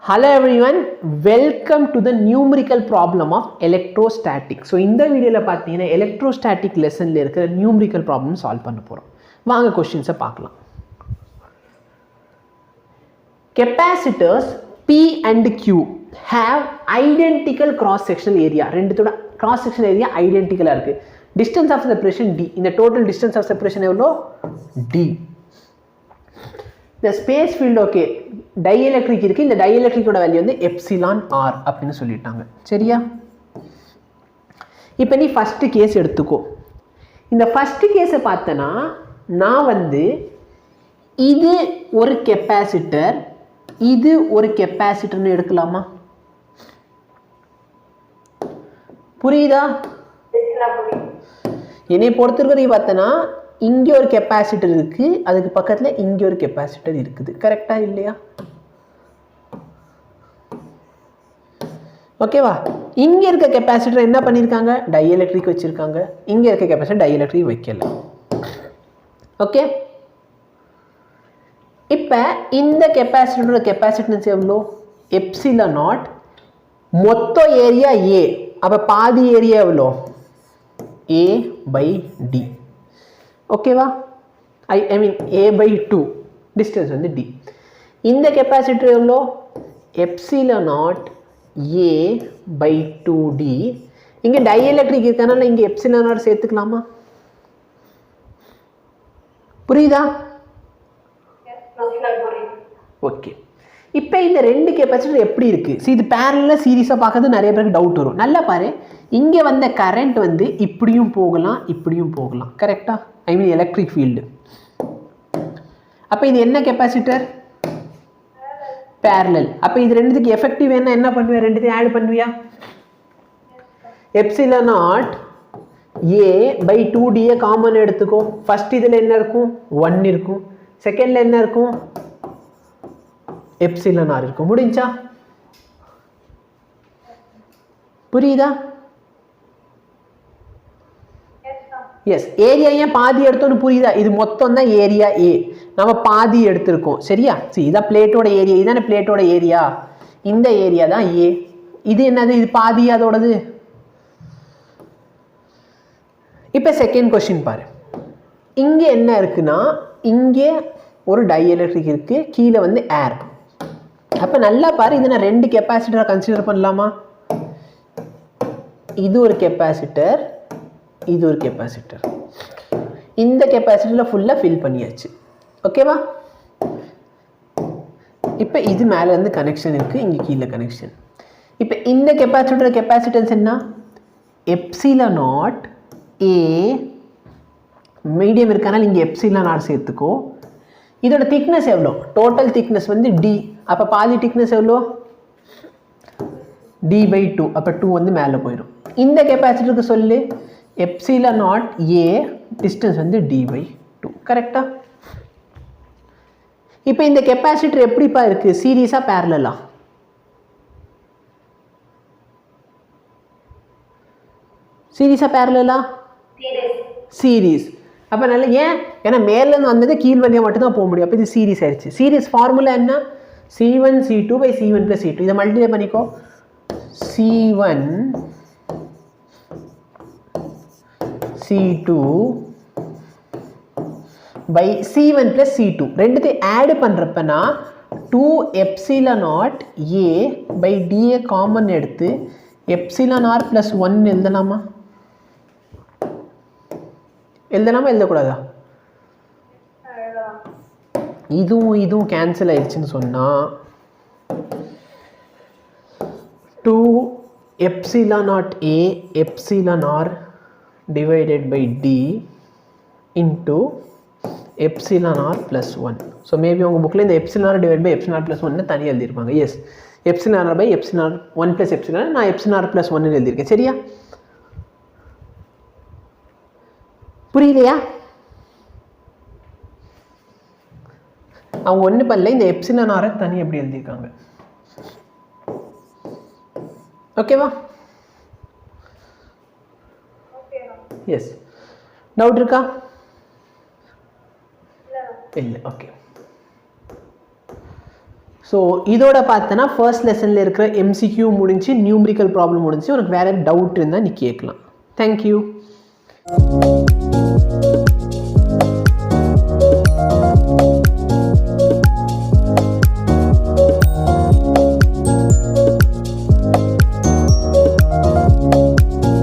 Hello everyone, welcome to the numerical problem of electrostatics. So இந்த வீடியோல பார்த்தீங்கன்னா electrostatic lessonல இருக்கிற numerical problem solve பண்ண போறோம். வாங்க क्वेश्चंஸை பார்க்கலாம். Capacitors P and Q have identical cross sectional area. ரெண்டுத்தோட cross sectional area identical இருக்கு. Distance of separation D. இந்த total distance of separation எவ்வளோ? D. The space field okay. Dielectric இருக்கு, இந்த dielectric ஓட வேல்யூ வந்து எப்சிலான் ஆர் அப்படின்னு சொல்லிட்டாங்க. சரியா? இப்போ நீ ஃபர்ஸ்ட் கேஸ் எடுத்துக்கோ. இந்த ஃபர்ஸ்ட் கேஸை பார்த்தனா நான் வந்து இது ஒரு கெப்பாசிட்டர், இது ஒரு கெப்பாசிட்டர்னு எடுக்கலாமா? புரியுதா? என்னை பொறுத்திருக்கிறதை பார்த்தனா இங்கே ஒரு கெப்பாசிட்டர் இருக்கு, அதுக்கு பக்கத்தில் இங்கே ஒரு கெப்பாசிட்டர் இருக்குது. கரெக்டா இல்லையா? ஓகேவா? இங்கே இருக்க கெப்பாசிட்டர் என்ன பண்ணியிருக்காங்க? டைஎலக்ட்ரிக் வச்சிருக்காங்க. இங்கே இருக்க கெப்பாசிட்டர் டைஎலக்ட்ரிக் வைக்கல. ஓகே, இப்போ இந்த கெப்பாசிட்டரோட கெப்பாசிட்டன்ஸ் எவ்வளோ? Epsilon naught. மொத்த ஏரியா ஏ, அப்போ பாதி ஏரியா எவ்வளோ? A by d. ஓகேவா? I mean A by 2, distance வந்து டி. இந்த கெப்பாசிட்டர் எவ்வளோ? Epsilon naught A by 2d. இங்கே டைஎலக்ட்ரிக் இருக்கனால இங்கே எப்சிலான் நாட் சேர்த்துக்கலாமா? புரியுதா? ஓகே, இப்போ இந்த ரெண்டு கெப்பாசிட்டர் எப்படி இருக்கு? இது பேரலா சீரிஸாக பார்க்கறது நிறைய பேருக்கு டவுட் வரும். நல்லா பாரு, இங்கே வந்த கரண்ட் வந்து இப்படியும் போகலாம் இப்படியும் போகலாம். கரெக்டா? ஐ மீன் எலக்ட்ரிக் ஃபீல்டு. அப்போ இது என்ன கெப்பாசிட்டர்? பேரலல். அப்போ இது ரெண்டுத்துக்கு எஃபெக்டிவ் என்ன பண்ணுவியா? ரெண்டுத்தையும் ஆட் பண்ணுவியா? Epsilon naught A by 2d common எடுத்துக்கோ. ஃபர்ஸ்ட் இதில் என்ன இருக்கும்? 1 இருக்கும். செகண்டில் என்ன இருக்கும்? எப்சிலான் ஆர் இருக்கும். முடிஞ்சா? புரியுதா? எஸ். ஏரியா ஏன் பாதி எடுத்தோன்னு புரியுதா? இது மொத்தம் தான் ஏரியா ஏ, நம்ம பாதி எடுத்திருக்கோம். சரியா? சரி, இதான் பிளேட்டோட ஏரியா. இதான பிளேட்டோட ஏரியா. இந்த ஏரியா தான் ஏ. இது என்னது? இது பாதி அதோடது. இப்போ செகண்ட் கொஸ்டின் பாரு. இங்கே என்ன இருக்குன்னா, இங்கே ஒரு டைஎலக்ட்ரிக் இருக்கு, கீழே வந்து ஏர். அப்போ நல்லா பாரு, இதை நான் ரெண்டு கெப்பாசிட்டரை கன்சிடர் பண்ணலாமா? இது ஒரு கெப்பாசிட்டர், இது ஒரு கெப்பாசிட்டர். இந்த கெப்பாசிட்டரில் ஃபுல்லாக ஃபில் பண்ணியாச்சு. ஓகேவா? இப்போ இது மேலே இருந்து கனெக்ஷன் இருக்குது, இங்கே கீழே கனெக்ஷன். இப்போ இந்த கெப்பாசிட்டர் கெப்பாசிட்டன்ஸ் என்ன? Epsilon naught A. மீடியம் இருக்கனால இங்கே எப்சிலான் நாட் சேர்த்துக்கோ. இதோட திக்னஸ் எவ்வளோ? டோட்டல் திக்னஸ் வந்து டி. அப்போ பாதி திக்னஸ் எவ்வளோ? D by 2. அப்போ 2 வந்து மேலே போயிடும். இந்த கெப்பாசிட்டருக்கு சொல்லு எப்சிலான் நாட் ஏ, டிஸ்டன்ஸ் வந்து டி பை 2. கரெக்டா? இப்போ இந்த கெப்பாசிட்டர் எப்படிப்பா இருக்கு? சீரீஸா பேரலலா? சீரீஸா பேரலலா? சீரீஸ். அப்போ நல்ல ஏன்? ஏன்னா மேலேருந்து வந்தது கீழ் வழியாக மட்டும்தான் போக முடியும். அப்போ இது சீரீஸ் ஆயிடுச்சு. சீரீஸ் ஃபார்முலா என்ன? C1 C2 by C1 plus C2. இதை மல்டிப்ளை பண்ணிக்கோ. C1 C2 by C1 plus C2. ரெண்டுத்தையும் ஆட் பண்ணுறப்பனா 2 epsilon naught A by d A common எடுத்து எப்சிலான் ஆர் ப்ளஸ் 1 எழுதலாமா? எழுதலாமா எழுதக்கூடாதா? இதுவும் இதுவும் கேன்சல் ஆயிடுச்சுன்னு சொன்னால் 2 epsilon naught A epsilon R divided by d into epsilon r plus 1. So maybe உங்கள் புக்கில் இந்த epsilon r divided by epsilon r plus 1 தனியாக எழுதியிருப்பாங்க. Yes, epsilon r by epsilon r 1 plus epsilon, நான் epsilon r plus 1 எழுதியிருக்கேன். சரியா? புரியலையா? அவங்க ஒன்று பண்ணல, இந்த எப்சிலான் ஆரை தனி எப்படி எழுதியிருக்காங்க. ஓகேவா? எஸ். டவுட் இருக்கா? இல்லை. ஓகே, ஸோ இதோட பார்த்தனா ஃபர்ஸ்ட் லெசனில் இருக்கிற எம்சிக்யூ முடிஞ்சு நியூமரிக்கல் ப்ராப்ளம் முடிஞ்சு. உனக்கு வேறு டவுட் இருந்தால் நீ கேட்கலாம். தேங்க்யூ.